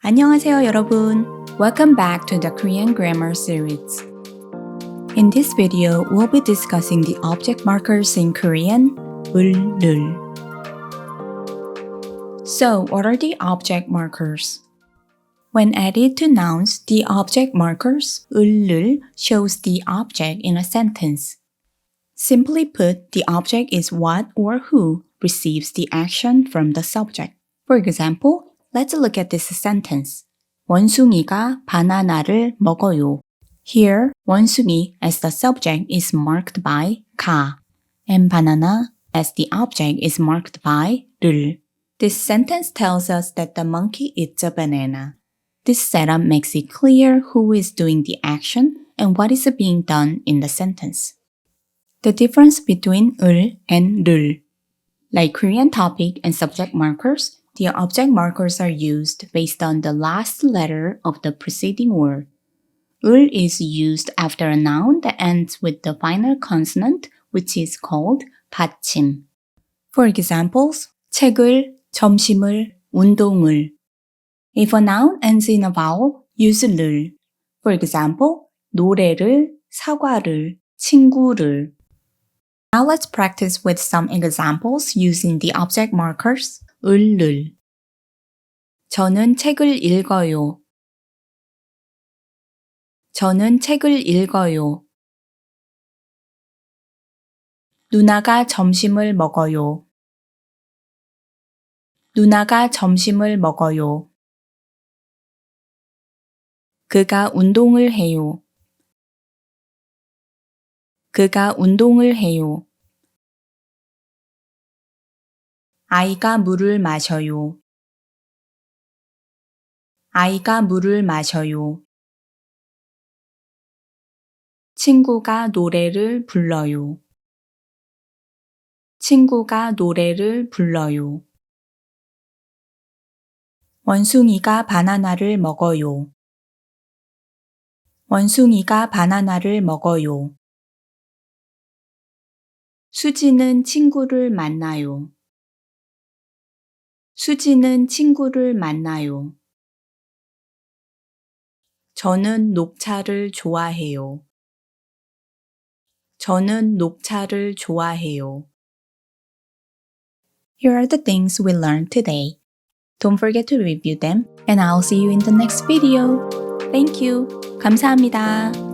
안녕하세요, 여러분. Welcome back to the Korean Grammar series. In this video, we'll be discussing the object markers in Korean, 을, 를. So, what are the object markers? When added to nouns, the object markers, 을, 를, shows the object in a sentence. Simply put, the object is what or who receives the action from the subject. For example, let's look at this sentence. 원숭이가 바나나를 먹어요. Here, 원숭이 as the subject is marked by 가, and banana as the object is marked by 를. This sentence tells us that the monkey eats a banana. This setup makes it clear who is doing the action and what is being done in the sentence. The difference between 을 and 를. Like Korean topic and subject markers, the object markers are used based on the last letter of the preceding word. 을 is used after a noun that ends with the final consonant, which is called 받침. For examples, 책을, 점심을, 운동을. If a noun ends in a vowel, use 를. For example, 노래를, 사과를, 친구를. Now let's practice with some examples using the object markers 을, 를. 저는 책을 읽어요. 저는 책을 읽어요. 누나가 점심을 먹어요. 누나가 점심을 먹어요. 그가 운동을 해요. 그가 운동을 해요. 아이가 물을 마셔요. 아이가 물을 마셔요. 친구가 노래를 불러요. 친구가 노래를 불러요. 원숭이가 바나나를 먹어요. 원숭이가 바나나를 먹어요. 수지는 친구를 만나요. 수지는 친구를 만나요. 저는 녹차를 좋아해요. 저는 녹차를 좋아해요. Here are the things we learned today. Don't forget to review them, and I'll see you in the next video. Thank you. 감사합니다.